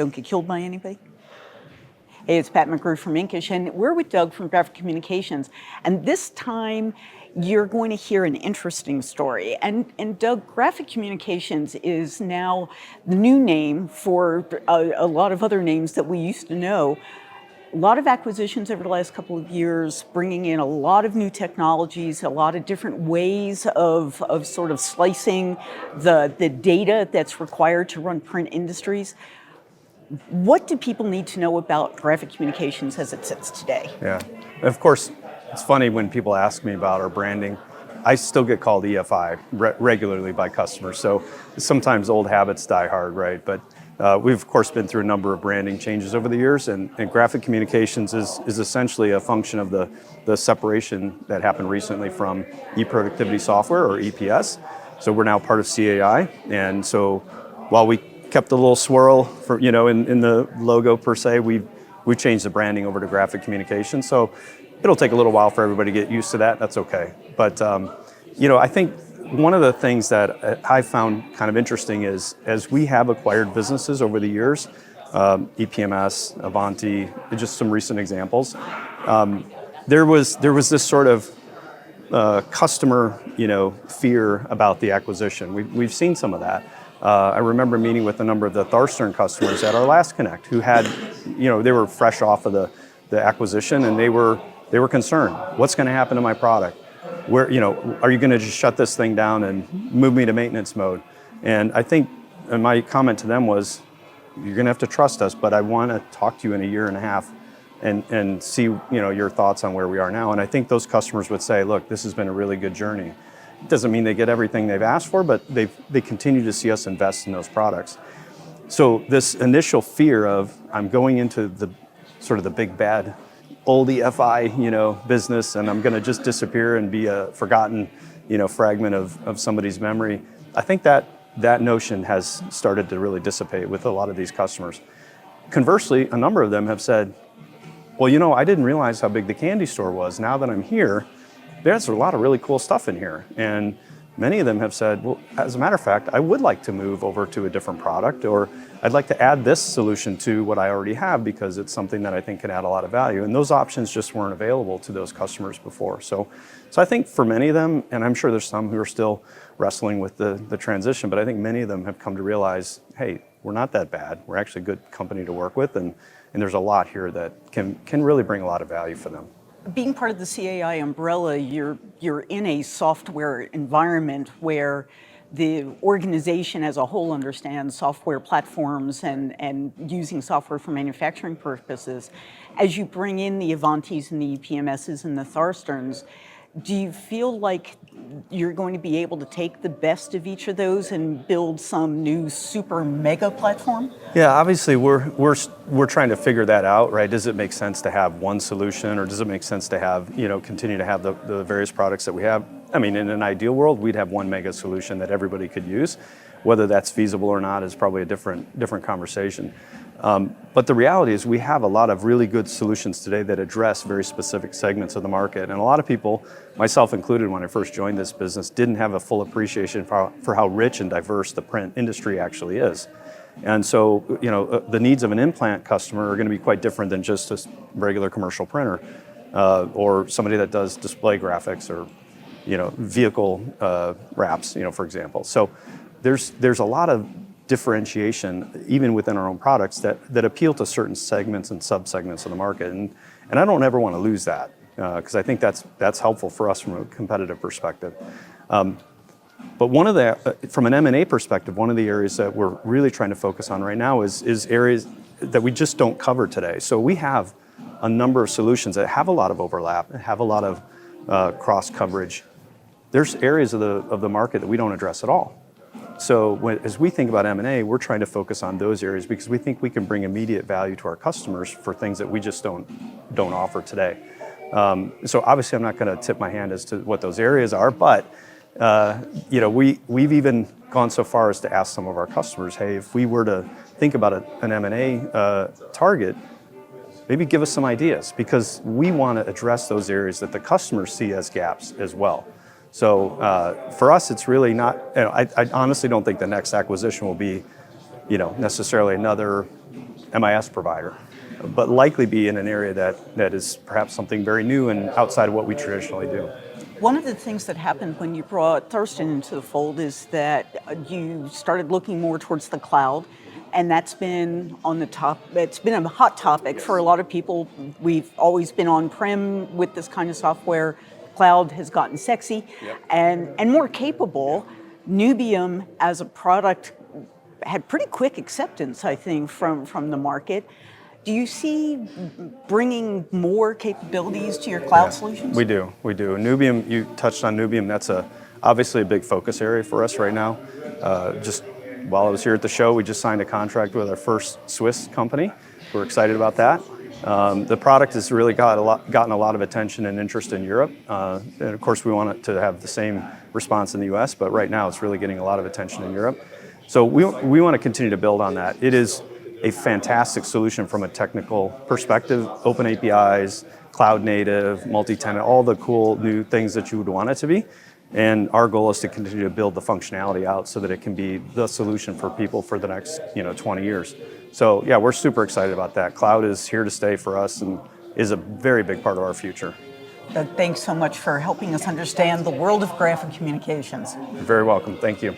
Don't get killed by anybody. Hey, it's Pat McGrew from Inkish, and we're with Doug from Graphic Communications. And this time, you're going to hear an interesting story. And Doug, Graphic Communications is now the new name for a lot of other names that we used to know. A lot of acquisitions over the last couple of years, bringing in a lot of new technologies, a lot of different ways of sort of slicing the data that's required to run print industries. What do people need to know about Graphic Communications as it sits today? Yeah, of course, it's funny when people ask me about our branding. I still get called EFI regularly by customers, so sometimes old habits die hard, right? But we've of course been through a number of branding changes over the years, and Graphic Communications is essentially a function of the separation that happened recently from eProductivity Software, or EPS. So we're now part of CAI, and so while we kept a little swirl for, in the logo per se, we've changed the branding over to Graphic Communications. So it'll take a little while for everybody to get used to that. That's okay. But I think one of the things that I found kind of interesting is, as we have acquired businesses over the years, EPMS, Avanti, just some recent examples, there was this sort of customer, fear about the acquisition. We've seen some of that. I remember meeting with a number of the Tharstern customers at our last Connect who had, they were fresh off of the acquisition, and they were concerned. What's going to happen to my product? Where, are you going to just shut this thing down and move me to maintenance mode? And I think, and my comment to them was, you're going to have to trust us, but I want to talk to you in a year and a half and see, your thoughts on where we are now. And I think those customers would say, look, this has been a really good journey. It doesn't mean they get everything they've asked for, but they continue to see us invest in those products. So this initial fear of, I'm going into the sort of the big bad old EFI, business, and I'm going to just disappear and be a forgotten, fragment of somebody's memory. I think that notion has started to really dissipate with a lot of these customers. Conversely, a number of them have said, well, I didn't realize how big the candy store was. Now that I'm here, there's a lot of really cool stuff in here. And many of them have said, well, as a matter of fact, I would like to move over to a different product, or I'd like to add this solution to what I already have because it's something that I think can add a lot of value. And those options just weren't available to those customers before. So I think for many of them, and I'm sure there's some who are still wrestling with the transition, but I think many of them have come to realize, hey, we're not that bad. We're actually a good company to work with, and there's a lot here that can really bring a lot of value for them. Being part of the CAI umbrella, you're in a software environment where the organization as a whole understands software platforms and using software for manufacturing purposes. As you bring in the Avantis and the EPMSs and the Tharsterns, do you feel like you're going to be able to take the best of each of those and build some new super mega platform? Yeah, obviously we're trying to figure that out, right? Does it make sense to have one solution, or does it make sense to have, continue to have the various products that we have? I mean, in an ideal world, we'd have one mega solution that everybody could use. Whether that's feasible or not is probably a different conversation. But the reality is we have a lot of really good solutions today that address very specific segments of the market. And a lot of people, myself included when I first joined this business, didn't have a full appreciation for how rich and diverse the print industry actually is. And so, the needs of an implant customer are going to be quite different than just a regular commercial printer, or somebody that does display graphics or, vehicle wraps, for example. So there's a lot of differentiation even within our own products that appeal to certain segments and subsegments of the market, and I don't ever want to lose that because I think that's helpful for us from a competitive perspective. But from an M&A perspective, one of the areas that we're really trying to focus on right now is areas that we just don't cover today. So we have a number of solutions that have a lot of overlap, have a lot of cross coverage. There's areas of the market that we don't address at all. So as we think about M&A, we're trying to focus on those areas because we think we can bring immediate value to our customers for things that we just don't offer today. So obviously, I'm not going to tip my hand as to what those areas are, but we've even gone so far as to ask some of our customers, hey, if we were to think about an M&A target, maybe give us some ideas, because we want to address those areas that the customers see as gaps as well. So for us, it's really not, I honestly don't think the next acquisition will be, necessarily another MIS provider, but likely be in an area that is perhaps something very new and outside of what we traditionally do. One of the things that happened when you brought Thurston into the fold is that you started looking more towards the cloud, and that's been on the top. It's been a hot topic for a lot of people. We've always been on-prem with this kind of software. Cloud has gotten sexy and more capable. Nubium as a product had pretty quick acceptance, I think, from the market. Do you see bringing more capabilities to your cloud solutions? We do. Nubium, you touched on Nubium. That's obviously a big focus area for us right now. Just while I was here at the show, we just signed a contract with our first Swiss company. We're excited about that. The product has really gotten a lot of attention and interest in Europe. And of course, we want it to have the same response in the US, but right now it's really getting a lot of attention in Europe. So we want to continue to build on that. It is a fantastic solution from a technical perspective, open APIs, cloud native, multi-tenant, all the cool new things that you would want it to be. And our goal is to continue to build the functionality out so that it can be the solution for people for the next 20 years. So yeah, we're super excited about that. Cloud is here to stay for us and is a very big part of our future. Doug, thanks so much for helping us understand the world of graphic communications. You're very welcome. Thank you.